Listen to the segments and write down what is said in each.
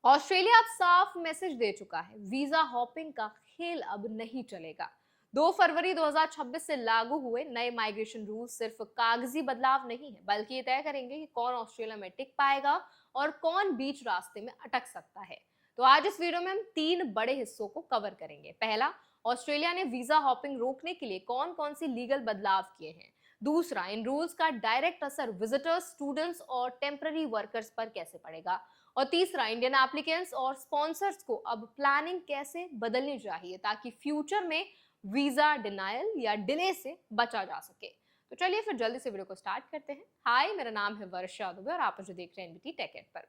Australia अब साफ message दे चुका है, वीजा हॉपिंग का खेल अब नहीं चलेगा। 2 फरवरी 2026 से लागू हुए नए माइग्रेशन रूल सिर्फ कागजी बदलाव नहीं है, बल्कि ये तय करेंगे कि कौन ऑस्ट्रेलिया में टिक पाएगा और कौन बीच रास्ते में अटक सकता है। तो आज इस वीडियो में हम 3 बड़े हिस्सों को कवर करेंगे। पहला, ऑस्ट्रेलिया ने वीजा हॉपिंग रोकने के लिए कौन कौन सी लीगल बदलाव किए हैं। दूसरा, इन रूल्स का डायरेक्ट असर विजिटर्स, स्टूडेंट्स और टेम्पररी वर्कर्स पर कैसे पड़ेगा। और तीसरा, इंडियन एप्लीकेंट्स और स्पॉन्सर्स को अब प्लानिंग कैसे बदलनी चाहिए ताकि फ्यूचर में वीजा डिनायल या डिले से बचा जा सके। तो चलिए फिर जल्दी से वीडियो को स्टार्ट करते हैं। हाय, मेरा नाम है वर्षा दुबे और आप जो देख रहे हैं एनबीटी टेक एड पर।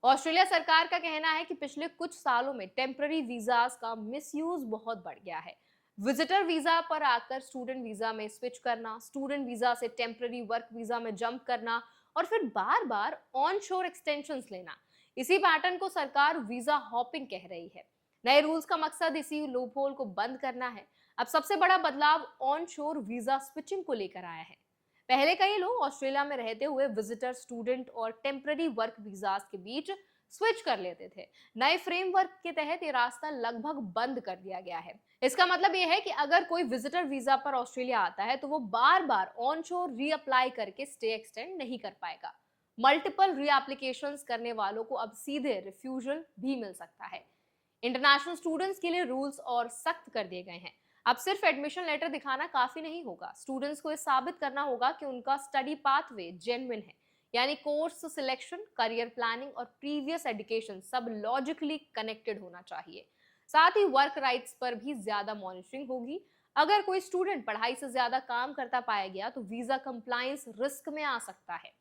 ऑस्ट्रेलिया सरकार का कहना है कि पिछले कुछ सालों में टेम्पररी वीजास का मिसयूज बहुत बढ़ गया है। विजिटर वीजा पर आकर स्टूडेंट वीजा में स्विच करना, स्टूडेंट वीजा से टेम्पररी वर्क वीजा में जंप करना और फिर बार बार ऑन शोर एक्सटेंशन लेना, इसी पैटर्न को सरकार वीजा हॉपिंग कह रही है। नए रूल्स का मकसद इसी लूपहोल को बंद करना है। अब सबसे बड़ा बदलाव ऑन शोर वीजा स्विचिंग को लेकर आया है। पहले कई लोग ऑस्ट्रेलिया में रहते हुए विजिटर, स्टूडेंट और टेम्पररी वर्क वीजास के बीच स्विच कर लेते थे। नए फ्रेमवर्क के तहत ये रास्ता लगभग बंद कर दिया गया है। इसका मतलब ये है कि अगर कोई विजिटर वीजा पर ऑस्ट्रेलिया आता है तो वो बार बार ऑन शोर रीअप्लाई करके स्टे एक्सटेंड नहीं कर पाएगा। मल्टीपल रीएप्लीकेशंस करने वालों को अब सीधे रिफ्यूजल भी मिल सकता है। इंटरनेशनल स्टूडेंट्स के लिए रूल्स और सख्त कर दिए गए हैं। अब सिर्फ एडमिशन लेटर दिखाना काफी नहीं होगा, स्टूडेंट्स को ये साबित करना होगा कि उनका स्टडी पाथवे जेन्युइन है, यानी कोर्स सिलेक्शन, करियर प्लानिंग और प्रीवियस एजुकेशन सब लॉजिकली कनेक्टेड होना चाहिए। साथ ही वर्क राइट्स पर भी ज्यादा मॉनिटरिंग होगी। अगर कोई स्टूडेंट पढ़ाई से ज्यादा काम करता पाया गया तो वीजा कंप्लायंस रिस्क में आ सकता है।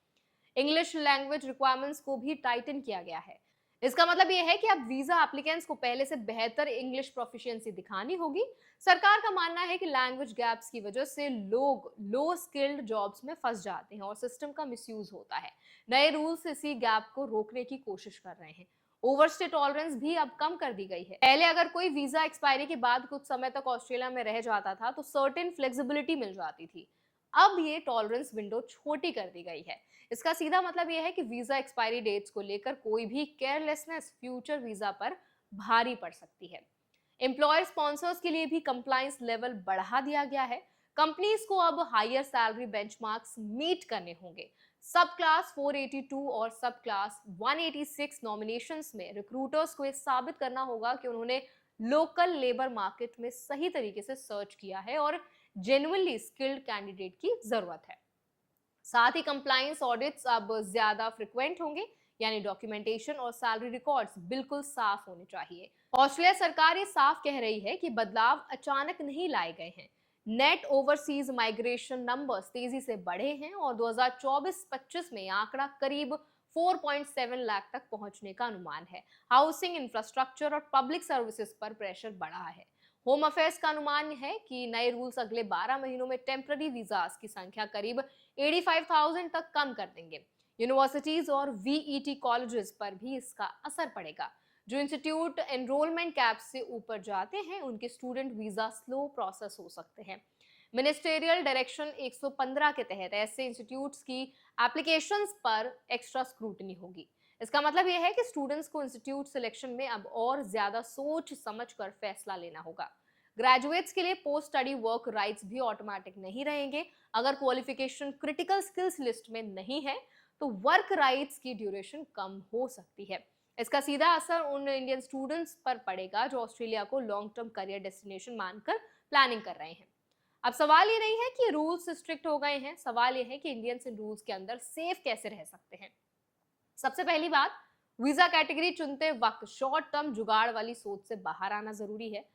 इंग्लिश लैंग्वेज रिक्वायरमेंट्स को भी टाइटन किया गया है। इसका मतलब यह है कि अब वीजा एप्लीकेंट्स को पहले से बेहतर इंग्लिश प्रोफिशिएंसी दिखानी होगी। सरकार का मानना है कि लैंग्वेज गैप्स की वजह से लोग लो स्किल्ड जॉब्स में फंस जाते हैं और सिस्टम का मिसयूज होता है। नए रूल्स इसी गैप को रोकने की कोशिश कर रहे हैं। ओवरस्टे टॉलरेंस भी अब कम कर दी गई है। पहले अगर कोई वीजा एक्सपायरी के बाद कुछ समय तक ऑस्ट्रेलिया में रह जाता था तो सर्टेन फ्लेक्सिबिलिटी मिल जाती थी। अब ये टॉलरेंस विंडो छोटी कर दी गई है। इसका सीधा मतलब यह है कि वीजा एक्सपायरी डेट्स को लेकर कोई भी केयरलेसनेस फ्यूचर वीजा पर भारी पड़ सकती है। एम्प्लॉयर स्पॉन्सर्स के लिए भी कंप्लायंस लेवल बढ़ा दिया गया है। कंपनीज को अब हायर सैलरी बेंचमार्क्स मीट करने होंगे। सब क्लास 482 और सब क्लास 186 नॉमिनेशंस में रिक्रूटर्स को यह साबित करना होगा कि उन्होंने लोकल लेबर मार्केट में सही तरीके से सर्च किया है और जेन्युइनली स्किल्ड कैंडिडेट की जरूरत है। साथ ही कंप्लायंस ऑडिट्स अब ज्यादा फ्रिक्वेंट होंगे, यानी डॉक्यूमेंटेशन और सैलरी रिकॉर्ड्स बिल्कुल साफ होने चाहिए। ऑस्ट्रेलिया सरकार ये साफ कह रही है कि बदलाव अचानक नहीं लाए गए हैं। नेट ओवरसीज माइग्रेशन नंबर्स तेजी से बढ़े हैं और 2024-25 में आंकड़ा करीब 4.7 लाख तक पहुंचने का अनुमान है। हाउसिंग, इंफ्रास्ट्रक्चर और पब्लिक सर्विसेज पर प्रेशर बढ़ा है। होम अफेयर्स का अनुमान है कि नए रूल्स अगले 12 महीनों में टेम्पररी वीजास की संख्या करीब 85,000 तक कम कर देंगे। यूनिवर्सिटीज और वीईटी कॉलेजेस पर भी इसका असर पड़ेगा। जो इंस्टीट्यूट एनरोलमेंट कैप से ऊपर जाते हैं उनके स्टूडेंट वीजा स्लो प्रोसेस हो सकते हैं। मिनिस्टेरियल डायरेक्शन 115 के तहत ऐसे इंस्टीट्यूट्स की एप्लीकेशंस पर एक्स्ट्रा स्क्रूटनी होगी। इसका मतलब यह है कि स्टूडेंट्स को इंस्टीट्यूट सिलेक्शन में अब और ज्यादा सोच समझ कर फैसला लेना होगा। ग्रेजुएट्स के लिए पोस्ट स्टडी वर्क राइट्स भी ऑटोमेटिक नहीं रहेंगे। अगर क्वालिफिकेशन क्रिटिकल स्किल्स लिस्ट में नहीं है तो वर्क राइट्स की ड्यूरेशन कम हो सकती है। इसका सीधा असर उन इंडियन स्टूडेंट्स पर पड़ेगा जो ऑस्ट्रेलिया को लॉन्ग टर्म करियर डेस्टिनेशन मानकर प्लानिंग कर रहे हैं। अब सवाल ये नहीं है कि रूल्स स्ट्रिक्ट हो गए हैं, सवाल ये है कि इंडियंस इन रूल्स के अंदर सेफ कैसे रह सकते हैं। सबसे पहली बात, वीजा कैटेगरी चुनते वक्त शॉर्ट टर्म जुगाड़ वाली सोच से बाहर आना जरूरी है।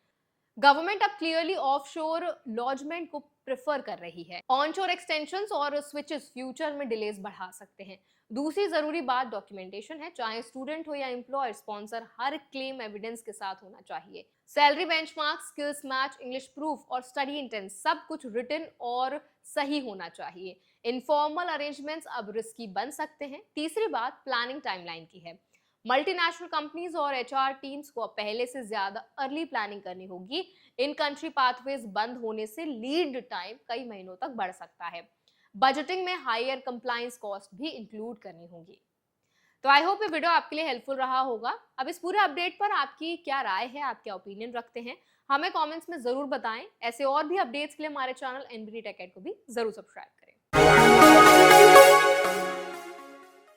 गवर्नमेंट अब क्लियरली ऑफशोर लॉजमेंट को प्रेफर कर रही है। ऑनशोर एक्सटेंशंस और स्विचेस फ्यूचर में डिलेज बढ़ा सकते हैं। दूसरी जरूरी बात डॉक्यूमेंटेशन है, चाहे स्टूडेंट हो या एम्प्लॉयर, स्पॉन्सर हर क्लेम एविडेंस के साथ होना चाहिए। Salary benchmark, skills match, English proof और स्टडी इंटेंट सब कुछ रिटन और सही होना चाहिए। इनफॉर्मल अरेंजमेंट्स अब रिस्की बन सकते हैं। तीसरी बात प्लानिंग टाइमलाइन की है। मल्टीनेशनल कंपनीज और एचआर टीम्स को पहले से ज्यादा अर्ली प्लानिंग करनी होगी। इन कंट्री पाथवेज बंद होने से लीड टाइम कई महीनों तक बढ़ सकता है। बजटिंग में हायर कंप्लायंस कॉस्ट भी इंक्लूड करनी होगी। तो आई होप ये वीडियो आपके लिए हेल्पफुल रहा होगा। अब इस पूरे अपडेट पर आपकी क्या राय है, आप क्या ओपिनियन रखते हैं, हमें कमेंट्स में जरूर बताएं। ऐसे और भी अपडेट्स के लिए हमारे चैनल एनबीटी टेक को भी जरूर सब्सक्राइब करें।